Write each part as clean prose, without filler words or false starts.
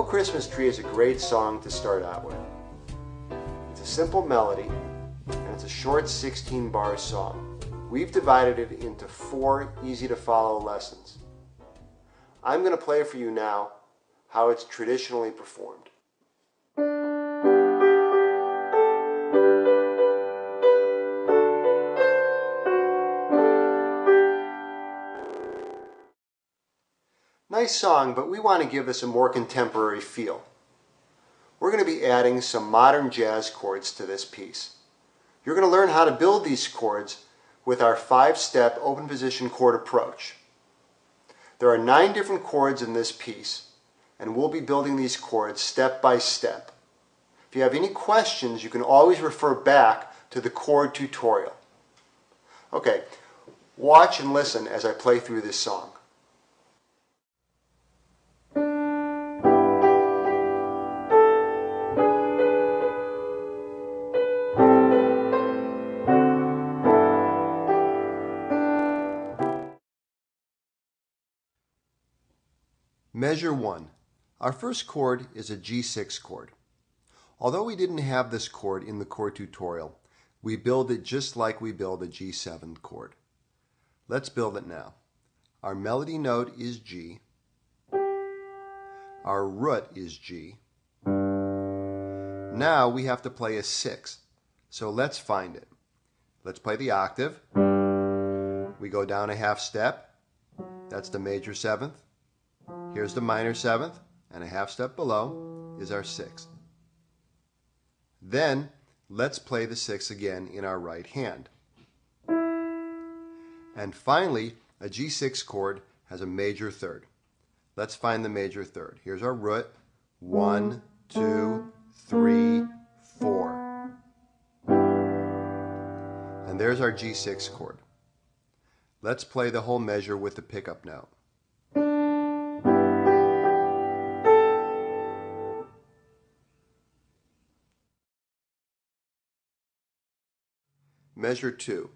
Christmas Tree is a great song to start out with. It's a simple melody, and it's a short 16-bar song. We've divided it into 4 easy-to-follow lessons. I'm going to play for you now how it's traditionally performed. Nice song, but we want to give this a more contemporary feel. We're going to be adding some modern jazz chords to this piece. You're going to learn how to build these chords with our 5-step open position chord approach. There are 9 different chords in this piece, and we'll be building these chords step by step. If you have any questions, you can always refer back to the chord tutorial. Okay, watch and listen as I play through this song. Measure 1. Our first chord is a G6 chord. Although we didn't have this chord in the chord tutorial, we build it just like we build a G7 chord. Let's build it now. Our melody note is G. Our root is G. Now we have to play a 6, so let's find it. Let's play the octave. We go down a half step. That's the major 7th. Here's the minor 7th, and a half step below is our 6th. Then, let's play the 6 again in our right hand. And finally, a G6 chord has a major 3rd. Let's find the major 3rd. Here's our root. 1, 2, 3, 4. And there's our G6 chord. Let's play the whole measure with the pickup note. Measure 2.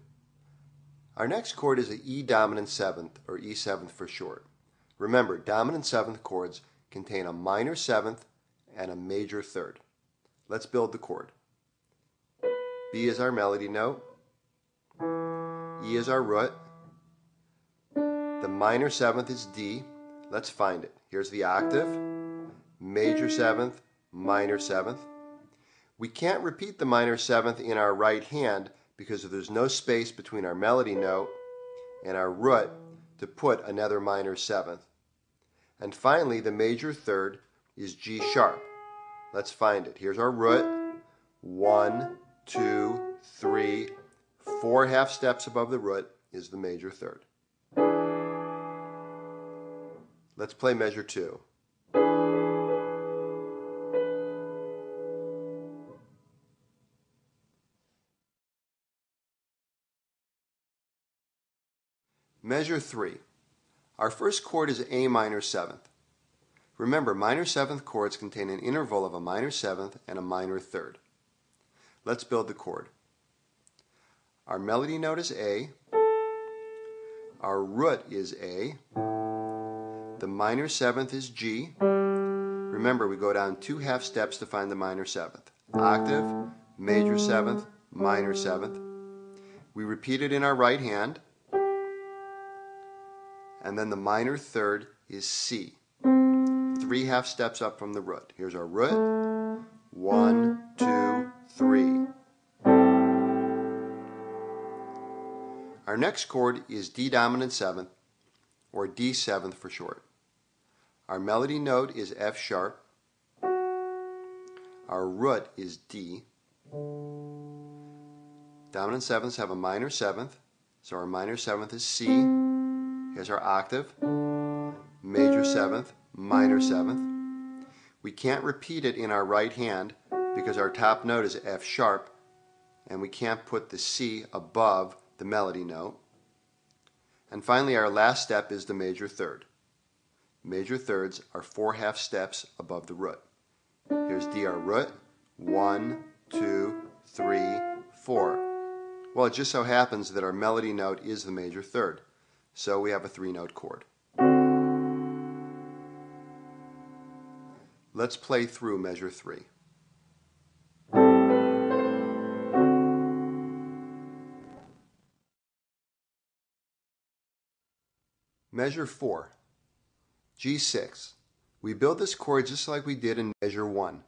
Our next chord is an E dominant 7th, or E7th for short. Remember, dominant 7th chords contain a minor 7th and a major 3rd. Let's build the chord. B is our melody note. E is our root. The minor 7th is D. Let's find it. Here's the octave. Major 7th, minor 7th. We can't repeat the minor 7th in our right hand because there's no space between our melody note and our root to put another minor 7th. And finally, the major 3rd is G sharp. Let's find it. Here's our root. 1, 2, 3, 4 half steps above the root is the major 3rd. Let's play measure 2. Measure 3. Our first chord is A minor 7th. Remember, minor 7th chords contain an interval of a minor 7th and a minor 3rd. Let's build the chord. Our melody note is A. Our root is A. The minor 7th is G. Remember, we go down 2 half steps to find the minor 7th. Octave, major 7th, minor 7th. We repeat it in our right hand. And then the minor 3rd is C. 3 half steps up from the root. Here's our root. 1, 2, 3. Our next chord is D dominant 7th, or D7th for short. Our melody note is F sharp. Our root is D. Dominant 7ths have a minor 7th, so our minor 7th is C. Here's our octave, major 7th, minor 7th. We can't repeat it in our right hand because our top note is F sharp, and we can't put the C above the melody note. And finally, our last step is the major 3rd. Major 3rds are 4 half steps above the root. Here's D, our root. 1, 2, 3, 4. Well, it just so happens that our melody note is the major 3rd. So we have a 3-note chord. Let's play through measure 3. Measure 4, G6. We build this chord just like we did in measure 1.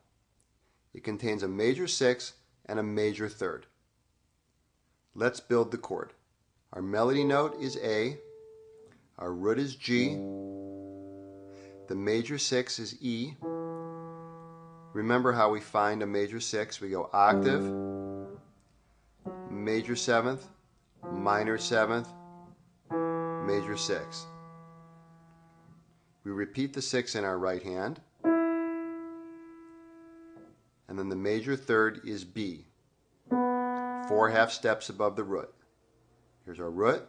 It contains a major 6 and a major third. Let's build the chord. Our melody note is A, our root is G, the major 6 is E. Remember how we find a major 6? We go octave, major 7th, minor 7th, major 6. We repeat the 6 in our right hand, and then the major third is B, 4 half steps above the root. Here's our root,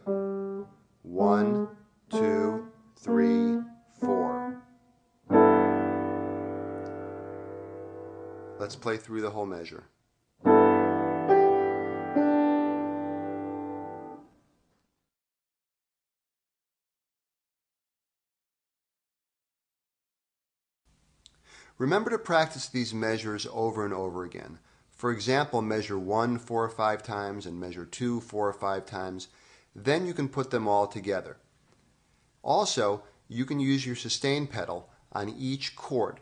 1, 2, 3, 4. Let's play through the whole measure. Remember to practice these measures over and over again. For example, measure 1 4 or 5 times and measure 2 4 or 5 times. Then you can put them all together. Also, you can use your sustain pedal on each chord.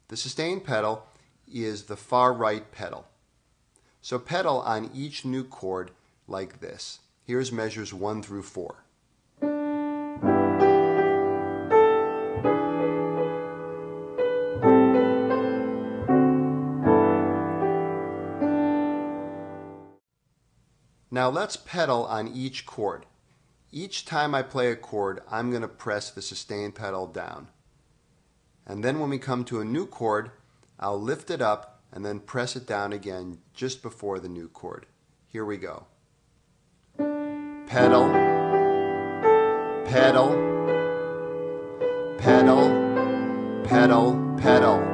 The sustain pedal is the far right pedal. So pedal on each new chord like this. Here's measures 1 through 4. Now let's pedal on each chord. Each time I play a chord, I'm going to press the sustain pedal down. And then when we come to a new chord, I'll lift it up and then press it down again just before the new chord. Here we go. Pedal, pedal, pedal, pedal, pedal.